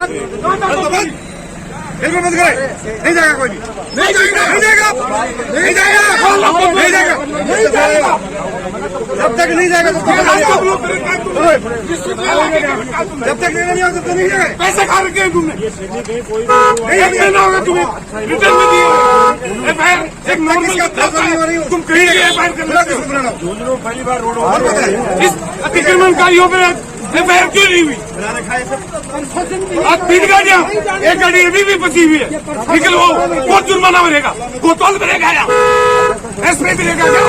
बिल्कुल बंद करे, नहीं जाएगा कोई भी, नहीं जाएगा, नहीं जाएगा, नहीं जाएगा, नहीं जाएगा, नहीं जाएगा, जब तक नहीं जाएगा जब तक लेना नहीं होगा तब तक नहीं जाएगा। पैसे खा रखे हैं तुमने, नहीं देना होगा तुम्हें, रिटर्न में दिए एक नॉर्मल तुम कहीं एफआईआर कर पहली बार रोड इस अतिक्रमणकारियों पर एफआईआर क्यों नहीं हुई? आप 3 गाड़ियाँ, एक गाड़ी अभी भी फंसी हुई है, निकल वो बहुत जुर्माना बनेगा, कोतवाल बनेगा या एसपी बनेगा क्या?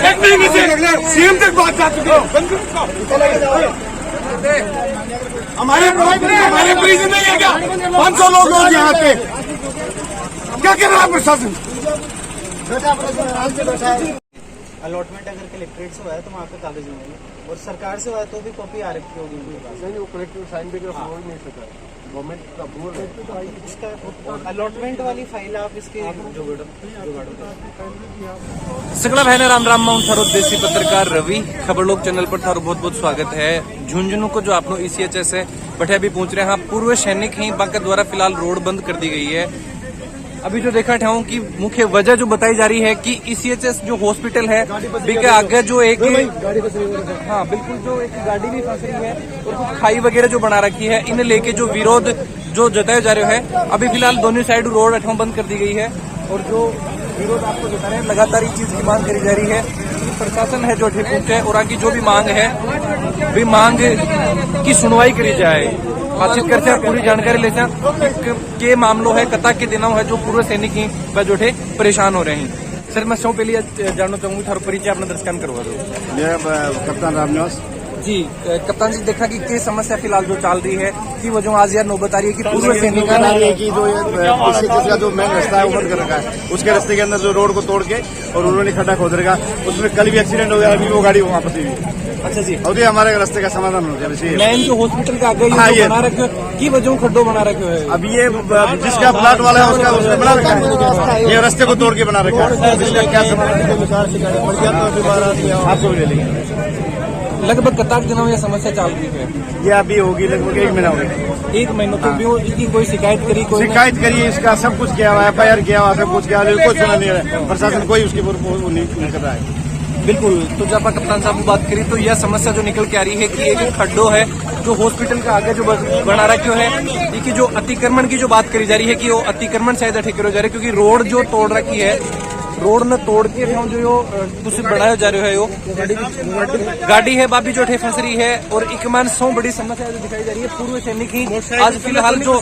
एक महीने से सीएम तक बात जा चुकी हो। हमारे परिजन नहीं है क्या? 500 लोग यहाँ पे क्या कर रहा है प्रशासन? अलॉटमेंट अगर कलेक्ट्रेट से हुआ है तो वहाँ पे कागज मिलेंगे और सरकार से हुआ है तो भी कॉपी आरएफटी होगी उनके पास। नहीं वो कलेक्टर साइन भी हो नहीं सका, गवर्नमेंट का अप्रूवल है तो इसका अलॉटमेंट वाली फाइल आप इसके जुगाड़ो। सगला बहन राम राम माउंट थारो देसी पत्रकार रवि खबर लोग चैनल पर थारो बहुत बहुत स्वागत है। झुंझुनू को जो आपनो ईसीएचएस है बठे अभी पहुंच रहे हैं। पूर्व सैनिक ही बाका द्वारा फिलहाल रोड बंद कर दी गई है। अभी जो देखा ठाऊं की मुख्य वजह जो बताई जा रही है कि ईसीएचएस जो हॉस्पिटल है बीके आगे जो एक हाँ बिल्कुल जो एक गाड़ी भी फंस रही है और कुछ खाई वगैरह जो बना रखी है, इन्हें लेके जो विरोध जो जताया जा रहा है। अभी फिलहाल दोनों साइड रोड अठाऊ बंद कर दी गई है और जो विरोध आपको बता रहे हैं लगातार इस चीज की मांग करी जा रही है कि प्रशासन है जो ठीक पहुंचे और आगे जो भी मांग है भी मांग की सुनवाई करी जाए। बातचीत करते हैं, पूरी जानकारी लेते हैं के मामलों है कता के दिनों है जो पूर्व सैनिक ही जो थे परेशान हो रहे हैं। सर मैं सब पहले जानना चाहूंगी थारो परिचय अपना दर्शक करवा दो। मैं कप्तान रामनिवास जी कप्तान जी, देखा कि समस्या फिलहाल जो चल रही है कि वो जो आज यार नौबत आ रही है कि पूर्व सैनिक की जो का जो मेन रास्ता है वो बंद कर रखा है, उसके रास्ते के अंदर जो रोड को तोड़ के और उन्होंने खड्डा खोद रखा, उसमें कल भी एक्सीडेंट हो गया, अभी वो गाड़ी वहाँ फंसी हुई। अच्छा जी, और ये हमारे रास्ते का समाधान हो गया। मैन जो हॉस्पिटल का आगे ये बना रखे की वजह खड्डो बना रखे है। अब ये जिसका प्लाट वाला है उसका उसने बना रखा है, ये रास्ते को तोड़ के बना रखा है। इसका क्या समाधान आपको ले लेंगे। लगभग कतार दिनों में यह समस्या चल रही है। ये अभी होगी लगभग 1 महीना हो गया। 1 महीना तो भी इसकी कोई शिकायत करी कोई शिकायत करिए, इसका सब कुछ किया हुआ है, एफआईआर किया हुआ, सब कुछ किया हुआ, कोई सुना नहीं रहा, प्रशासन कोई उसकी नहीं कर रहा है। बिल्कुल, तो जब आप कप्तान साहब बात करी तो यह समस्या जो निकल के आ रही है कि एक खड्डो है जो हॉस्पिटल का आगे जो बना रखे है, कि जो अतिक्रमण की जो बात करी जा रही है कि वो अतिक्रमण शायद ठीक करो जा रहे क्योंकि रोड जो तोड़ रखी है, रोड न तोड़ के जो कुछ बढ़ाया जा रहा है वो गाड़ी है बाबी जो फंस रही है। और एक मान सौ बड़ी समस्या जो दिखाई जा रही है पूर्व सैनिक ही आज फिलहाल जो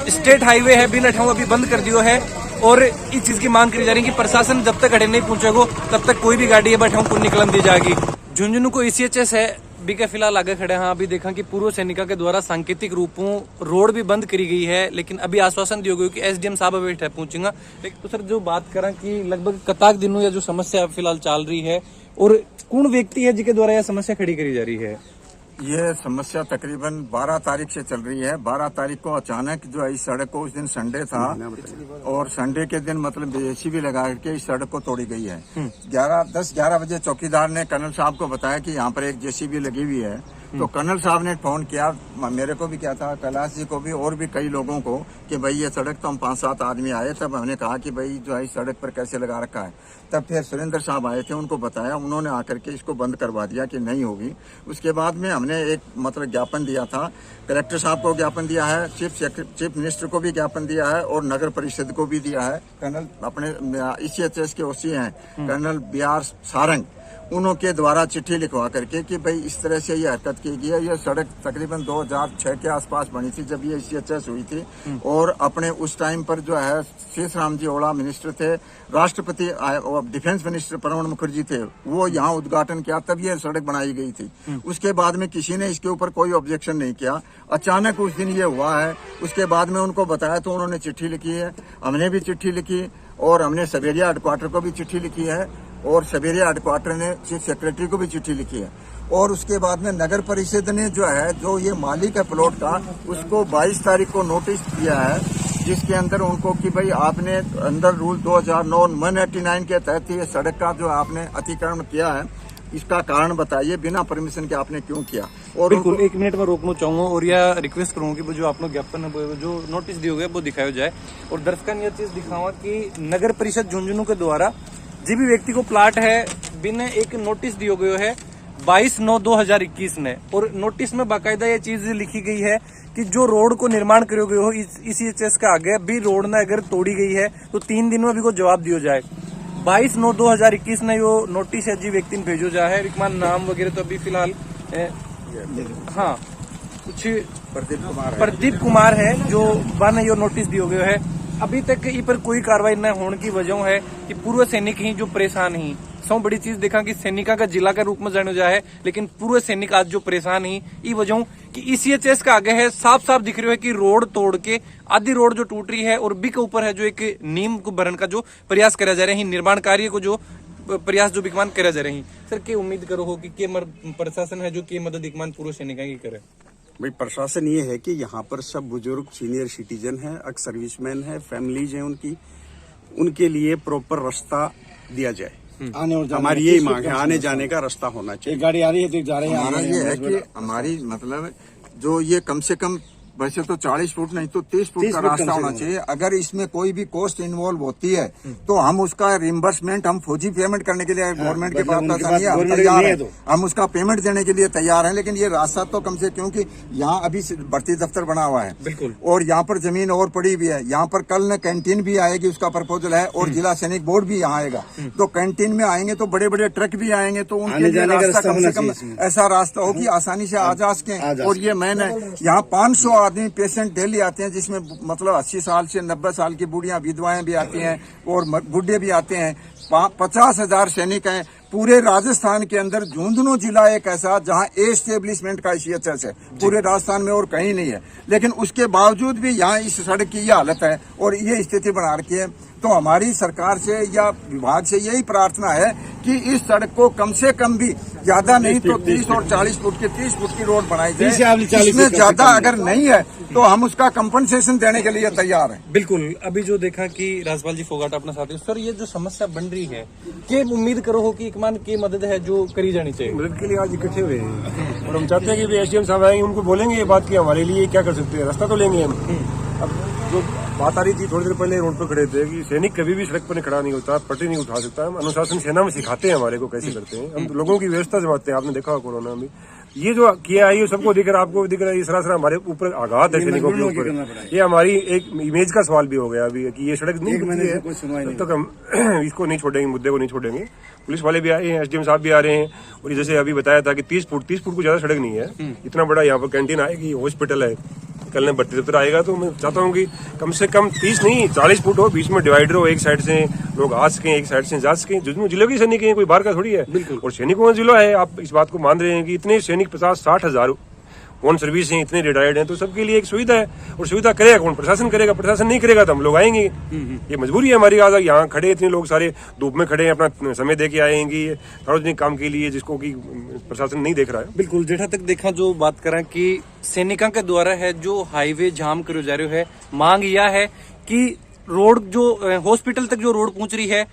स्टेट हाईवे है बिन अठाऊ अभी बंद कर दियो है और इस चीज की मांग करी जा रही है कि प्रशासन जब तक अड़े नहीं पहुंचेगा तब तक कोई भी गाड़ी है बैठाऊ को निकलन दी जाएगी। झुंझुनू को ईसीएचएस है बीके फिलहाल आगे खड़े हैं। अभी देखा कि पूर्व सैनिका के द्वारा सांकेतिक रूपों रोड भी बंद करी गई है, लेकिन अभी आश्वासन दिया गया कि एसडीएम साहब अभी पहुंचेगा। लेकिन तो सर जो बात करें कि लगभग कताक दिनों या जो समस्या फिलहाल चल रही है और कौन व्यक्ति है जिसके द्वारा यह समस्या खड़ी करी जा रही है? ये समस्या तकरीबन 12 तारीख से चल रही है। 12 तारीख को अचानक जो है इस सड़क को, उस दिन संडे था और संडे के दिन मतलब जेसीबी लगा के इस सड़क को तोड़ी गई है। 10-11 बजे चौकीदार ने कर्नल साहब को बताया कि यहाँ पर एक जेसीबी लगी हुई है। तो कर्नल साहब ने फोन किया, मेरे को भी किया था, कैलाश जी को भी और भी कई लोगों को कि भाई ये सड़क तो हम 5-7 आदमी आए। तब हमने कहा कि भाई जो है इस सड़क पर कैसे लगा रखा है। तब फिर सुरेंद्र साहब आए थे, उनको बताया, उन्होंने आकर के इसको बंद करवा दिया कि नहीं होगी। उसके बाद में हमने एक मतलब ज्ञापन दिया था, कलेक्टर साहब को ज्ञापन दिया है, चीफ मिनिस्टर को भी ज्ञापन दिया है और नगर परिषद को भी दिया है। कर्नल अपने ईसीएचएस के ओसी हैं कर्नल BR सारंग, उनके द्वारा चिट्ठी लिखवा करके कि भाई इस तरह से ये हरकत की गई है। ये सड़क तकरीबन 2006 के आसपास बनी थी जब ये ईसीएचएस हुई थी और अपने उस टाइम पर जो है शेष राम जी ओड़ा मिनिस्टर थे, राष्ट्रपति डिफेंस मिनिस्टर प्रणब मुखर्जी थे, वो यहाँ उद्घाटन किया, तब ये सड़क बनाई गई थी। उसके बाद में किसी ने इसके ऊपर कोई ऑब्जेक्शन नहीं किया। अचानक उस दिन ये हुआ है। उसके बाद में उनको बताया तो उन्होंने चिट्ठी लिखी है, हमने भी चिट्ठी लिखी और हमने सवेरिया हेडक्वार्टर को भी चिट्ठी लिखी है और सवेरिया हेडक्वार्टर ने चीफ सेक्रेटरी को भी चिट्ठी लिखी है। और उसके बाद में नगर परिषद ने जो है जो ये मालिक है प्लॉट का, उसको 22 तारीख को नोटिस दिया है, जिसके अंदर उनको कि भाई आपने अंडर रूल 2009 189 के तहत ये सड़क का जो आपने अतिक्रमण किया है इसका कारण बताइए, बिना परमिशन के आपने क्यों किया। और बिल्कुल 1 मिनट में रोकना चाहूंगा और यह रिक्वेस्ट करूंगा कि वो जो आपने ज्ञापन जो नोटिस दिए गए वो दिखाया जाए। और दर्शकों ने यह चीज दिखावा कि नगर परिषद झुंझुनू के द्वारा जिस भी व्यक्ति को प्लाट है बिना एक नोटिस दियो गयो है 22/9/2021 ने, और नोटिस में बाकायदा ये चीज लिखी गई है कि जो रोड को निर्माण करो गयो हो ECHS का आगे भी रोड ने अगर तोड़ी गई है तो 3 दिन में भी को जवाब दियो जाए। 22/9/2021 ने यो नोटिस है जी व्यक्ति ने भेजो जा है। विकमान नाम वगैरह तो अभी फिलहाल हाँ कुछ प्रदीप कुमार है जो बन यो नोटिस दियो गयो है। अभी तक इ पर कोई कार्रवाई न होने की वजह है कि पूर्व सैनिक ही जो परेशान ही सौ बड़ी चीज देखा कि सैनिका का जिला का रूप में जाना जाए, लेकिन पूर्व सैनिक आज जो परेशान ही ई वजह कि ECHS का आगे है साफ साफ दिख रहा है कि रोड तोड़ के आधी रोड जो टूट रही है और बी के ऊपर है जो एक नीम को भरन का जो प्रयास करा जा रहे हैं, निर्माण कार्य को जो प्रयास जो विकमान करा जा रहे हैं। सर क्या उम्मीद करो हो कि प्रशासन है जो की मदद विकमान पूर्व सैनिका की करे? भाई प्रशासन ये है कि यहाँ पर सब बुजुर्ग सीनियर सिटीजन है, एक्स सर्विसमैन है, फैमिलीज हैं उनकी, उनके लिए प्रॉपर रास्ता दिया जाए। आने और हमारी यही मांग है, आने जाने का रास्ता होना चाहिए। एक गाड़ी आ रही है तो एक जा रहे हैं। हमारा ये है कि हमारी मतलब जो ये कम से कम वैसे तो 40 फुट नहीं तो 30 फुट का रास्ता होना चाहिए। अगर इसमें कोई भी कॉस्ट इन्वॉल्व होती है तो हम उसका रिम्बर्समेंट, हम फौजी पेमेंट करने के लिए गवर्नमेंट के पास पैसा नहीं है, हम तैयार है, हम उसका पेमेंट देने के लिए तैयार है। लेकिन ये रास्ता तो कम से, क्योंकि यहाँ अभी भर्ती दफ्तर बना हुआ है बिल्कुल, और यहाँ पर जमीन और पड़ी भी है। यहाँ पर कल न कैंटीन भी आएगी, उसका प्रपोजल है, और जिला सैनिक बोर्ड भी यहाँ आएगा। तो कैंटीन में आएंगे तो बड़े बड़े ट्रक भी आएंगे, तो उनके लिए रास्ता कम से कम ऐसा रास्ता हो कि आसानी से आ जा सके। और ये मैंने यहाँ 500 आदमी पेशेंट डेली आते हैं, जिसमें मतलब 80 साल से 90 साल की बूढ़ियां विधवाएं भी आती हैं और बुढ़े भी आते हैं। 50,000 सैनिक हैं पूरे राजस्थान के अंदर। झुंझुनू जिला एक ऐसा जहां एस्टेब्लिशमेंट का ECHS है पूरे राजस्थान में और कहीं नहीं है, लेकिन उसके बावजूद भी यहाँ इस सड़क की यह हालत है और ये स्थिति बना रखी है। तो हमारी सरकार से या विभाग से यही प्रार्थना है कि इस सड़क को कम से कम भी ज्यादा नहीं तो 30 और 40 फुट की 30 फुट की रोड बनाई जाए। इसमें ज्यादा अगर नहीं है तो हम उसका कंपनसेशन देने के लिए तैयार हैं। बिल्कुल। अभी जो देखा कि राजपाल जी फोगाट अपना साथी, सर ये जो समस्या बन रही है कि उम्मीद करो हो कि एकमान की मदद है जो करी जानी चाहिए? मदद के लिए आज इकट्ठे हुए हैं और हम चाहते हैं कि SDM साहब आएंगे, उनको बोलेंगे ये बात कि हमारे लिए क्या कर सकते हैं, रास्ता तो लेंगे हम। अब जो बात आ रही थी थोड़ी देर पहले रोड पर खड़े थे कि सैनिक कभी भी सड़क पर खड़ा नहीं होता, पट्टी नहीं उठा सकता। हम अनुशासन सेना में सिखाते हैं हमारे को कैसे करते हैं, हम लोगों की व्यवस्था जमाते हैं। आपने देखा कोरोना में ये जो किया है ये सबको दिख रहा है, आपको दिख रहा है, ये सरासर हमारे ऊपर आघात है सैनिकों के ऊपर। ये हमारी एक इमेज का सवाल भी हो गया अभी कि ये सड़क नहीं बनती है, तब तक हम इसको नहीं छोड़ेंगे, मुद्दे को नहीं छोड़ेंगे। पुलिस वाले भी आए हैं, SDM साहब भी आ रहे हैं। और जैसे अभी बताया था कि 30 फुट को ज्यादा सड़क नहीं है, इतना बड़ा यहाँ पर कैंटीन आएगी, हॉस्पिटल है, कल ने भर्ती दफ्तर आएगा। तो मैं चाहता हूँ कि कम से कम 30 नहीं 40 फुट हो, बीच में डिवाइडर हो, एक साइड से लोग आ सकें, एक साइड से जा सकें। झुंझुनू जिले के सैनिक हैं, कोई बाहर का थोड़ी है। और सैनिकों का जिला है, आप इस बात को मान रहे हैं कि इतने सैनिक 50-60 हजार ऑन सर्विस हैं, इतने रिटायर्ड हैं, तो सबके लिए एक सुविधा है। और सुविधा करेगा कौन? प्रशासन करेगा। प्रशासन नहीं करेगा तो हम लोग आएंगे, ये मजबूरी है हमारी। आज यहाँ खड़े इतने लोग सारे धूप में खड़े हैं, अपना समय दे के आएंगे सार्वजनिक काम के लिए, जिसको कि प्रशासन नहीं देख रहा है। बिल्कुल। जेठा तक देखा जो बात करें कि सैनिकों के द्वारा है जो हाईवे जाम करो जा रहे है, मांग यह है कि रोड जो हॉस्पिटल तक जो रोड पहुंच रही है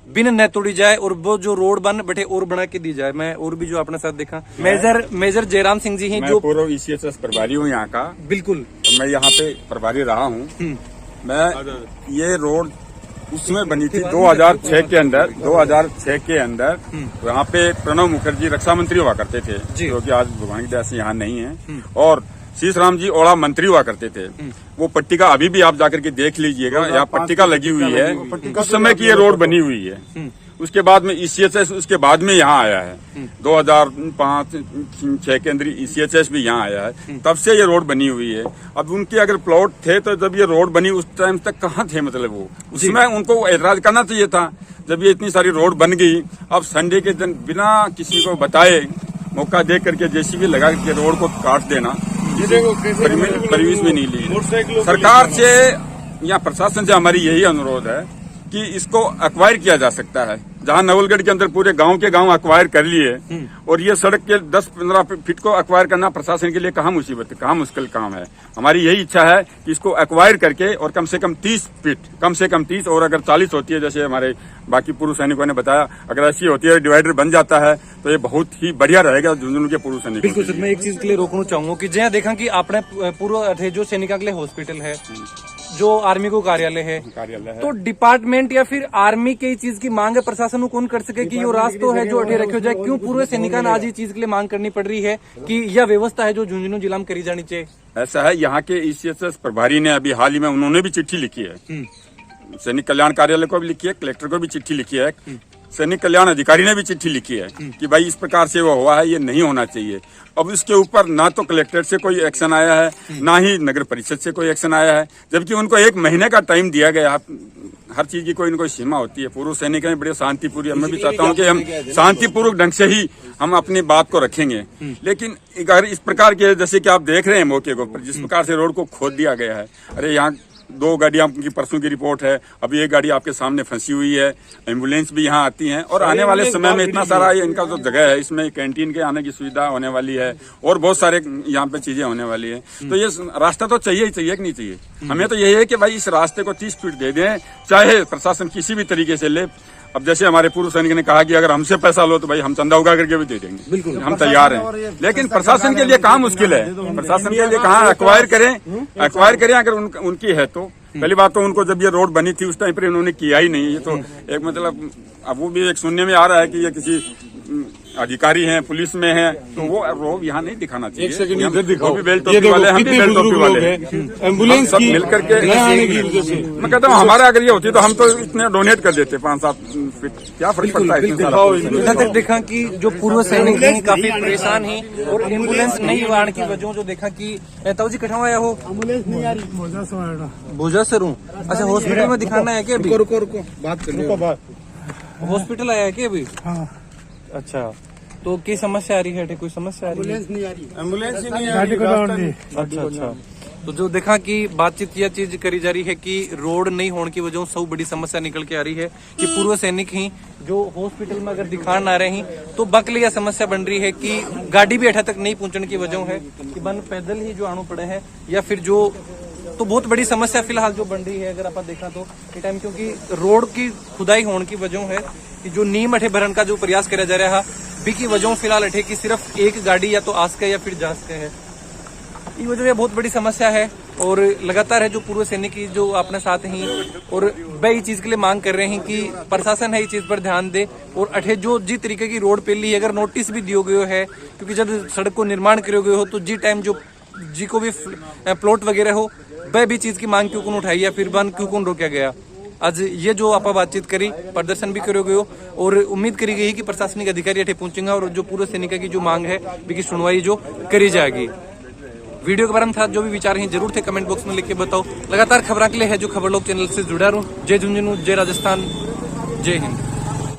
बिन न तोड़ी जाए और वो जो रोड बन बैठे और बना के दी जाए। मैं और भी जो अपने साथ देखा मेजर जयराम सिंह जी हैं जो पूर्व ECHS प्रभारी हूँ यहाँ का। बिल्कुल। तो मैं यहाँ पे प्रभारी रहा हूँ। मैं ये रोड उसमें बनी थी 2006 के अंदर। 2006 के अंदर यहाँ पे प्रणब मुखर्जी रक्षा मंत्री हुआ करते थे, जो कि आज भगवान की दया से यहाँ नहीं है, और शीश राम जी ओड़ा मंत्री हुआ करते थे। वो पट्टिका अभी भी आप जाकर के देख लीजिएगा, यहाँ पट्टिका लगी हुई है, उस समय की ये रोड बनी हुई है। उसके बाद में ECHS उसके बाद में यहाँ आया है, 2005-06 के अंदर ECHS भी यहाँ आया है, तब से ये रोड बनी हुई है। अब उनके अगर प्लॉट थे तो जब ये रोड बनी उस टाइम तक कहाँ थे, मतलब वो उसमें उनको एतराज करना चाहिए था। जब ये इतनी सारी रोड बन गई, अब संडे के दिन बिना किसी को बताए मौका दे करके JCB लगा के रोड को काट देना, परमिशन भी नहीं ली। सरकार से या प्रशासन से हमारी यही अनुरोध है कि इसको एक्वायर किया जा सकता है, जहाँ नवलगढ़ के अंदर पूरे गांव के गांव अक्वायर कर लिए और ये सड़क के 10-15 फीट को अक्वायर करना प्रशासन के लिए कहाँ मुसीबत है, कहाँ मुश्किल काम है। हमारी यही इच्छा है कि इसको अक्वायर करके और कम से कम 30 फीट, कम से कम 30 और अगर 40 होती है जैसे हमारे बाकी पूर्व सैनिकों ने बताया, अगर ऐसी होती है डिवाइडर बन जाता है तो ये बहुत ही बढ़िया रहेगा झुंझुनू के पूर्व सैनिकों बिल्कुल सर, मैं एक चीज के लिए रोकना चाहूंगा कि जहाँ देखा कि आपने पूर्व जो सैनिकों के लिए हॉस्पिटल है, जो आर्मी को कार्यालय है, तो डिपार्टमेंट या फिर आर्मी के चीज की मांग है प्रशासन को कौन कर सके कि ये रास्ता है जो अठे रखे जाए। क्यों पूर्व सैनिकों ने आज ये चीज के लिए मांग करनी पड़ रही है कि यह व्यवस्था है जो झुंझुनू जिला में करी जानी चाहिए? ऐसा है, यहाँ के ईसीएसएस प्रभारी ने अभी हाल ही में उन्होंने भी चिट्ठी लिखी है, सैनिक कल्याण कार्यालय को भी लिखी है, कलेक्टर को भी चिट्ठी लिखी है, सैनिक कल्याण अधिकारी ने भी चिट्ठी लिखी है कि भाई इस प्रकार से वो हुआ है, ये नहीं होना चाहिए। अब इसके ऊपर ना तो कलेक्ट्रेट से कोई एक्शन आया है, ना ही नगर परिषद से कोई एक्शन आया है, जबकि उनको 1 महीने का टाइम दिया गया। हर चीज की कोई न कोई सीमा होती है। पूर्व सैनिक हैं बड़े शांतिपूर्वक, मैं भी चाहता हूँ कि हम शांतिपूर्वक ढंग से ही हम अपनी बात को रखेंगे, लेकिन अगर इस प्रकार के जैसे कि आप देख रहे हैं मौके को जिस प्रकार से रोड को खोद दिया गया है, अरे यहाँ 2 गाड़ियां की परसों की रिपोर्ट है, अभी 1 गाड़ी आपके सामने फंसी हुई है, एम्बुलेंस भी यहाँ आती हैं और आने वाले समय में इतना सारा इनका जो जगह है इसमें कैंटीन के आने की सुविधा होने वाली है और बहुत सारे यहाँ पे चीजें होने वाली है। तो ये रास्ता तो चाहिए ही चाहिए कि नहीं चाहिए? हमें तो यही है कि भाई इस रास्ते को 30 फीट दे दें, चाहे प्रशासन किसी भी तरीके से ले। अब जैसे हमारे पूर्व सैनिक ने कहा कि अगर हमसे पैसा लो तो भाई हम चंदा उगा करके भी दे देंगे, बिल्कुल हम तैयार हैं, लेकिन प्रशासन के लिए कहाँ मुश्किल है? प्रशासन के लिए कहाँ एक्वायर करें अगर उनकी है तो। पहली बात तो उनको जब ये रोड बनी थी उस टाइम पर इन्होंने किया ही नहीं। ये तो एक मतलब अब वो भी एक सुनने में आ रहा है कि ये किसी अधिकारी हैं, पुलिस में हैं, तो वो रोब यहाँ नहीं दिखाना चाहिए। एक सेकंड इधर दिखाओ, वो भी बेल्ट टोपी वाले, हम भी बेल्ट टोपी वाले हैं, एम्बुलेंस सब मिलकर के। मैं कहता हूँ हमारा अगर ये होती तो हम तो इतने डोनेट कर देते 5-7 फीट, क्या फर्क पड़ता है? इधर तक देखा कि जो पूर्व सैनिक हैं काफी परेशान हैं और एम्बुलेंस नहीं आने की वजह जो देखा कि ताऊ जी कठा आया हो, एम्बुलेंस नहीं आ रही, भोजा से हूँ। अच्छा, हॉस्पिटल में दिखाना है क्या? रुको बात कर, हॉस्पिटल आया है क्या अभी? हाँ। अच्छा, तो क्या समस्या आ रही है? कोई समस्या आ रही है? एम्बुलेंस नहीं आ रही, एम्बुलेंस ही नहीं आ रही। अच्छा, तो जो देखा कि बातचीत यह चीज करी जा रही है कि रोड नहीं होने की वजह से बड़ी समस्या निकल के आ रही है कि पूर्व सैनिक ही जो हॉस्पिटल में अगर दिखाने आ रहे हैं तो बकली यह समस्या बन रही है कि गाड़ी भी अठा तक नहीं पहुंचने की वजह है कि बन पैदल ही जो आना पड़े हैं, या फिर जो तो बहुत बड़ी समस्या फिलहाल जो बन रही है अगर आप देखा तो ये टाइम, क्योंकि रोड की खुदाई होने की वजह है कि जो नीम अठे भरन का जो प्रयास किया जा रहा है बी की वजह फिलहाल अठे की सिर्फ 1 गाड़ी या तो आस के या फिर जांच के है। ये वजह बहुत बड़ी समस्या है और लगातार है जो पूर्व सैनिक जो अपने साथ ही और वह इस चीज के लिए मांग कर रहे हैं कि प्रशासन है इस चीज पर ध्यान दे और अठे जो जी तरीके की रोड पे ली अगर नोटिस भी दियो गयो है, क्योंकि जब सड़क को निर्माण करो गयो हो तो जी टाइम जो जी को भी प्लॉट वगैरह हो वह भी चीज की मांग क्यों कौन उठाई या फिर बंद क्यों कौन रोका गया। आज ये जो आप बातचीत करी, प्रदर्शन भी करोगे हो और उम्मीद करी गई कि प्रशासनिक अधिकारी अठे पहुंचेंगे और जो पूर्व सैनिक की जो मांग है की सुनवाई जो करी जाएगी। वीडियो के बारे में था जो भी विचार हैं जरूर थे कमेंट बॉक्स में लिख के बताओ। लगातार खबरों के लिए है जो खबर लोग चैनल से जुड़ा रहूं। जय झुंझुनू, जय राजस्थान, जय हिंद।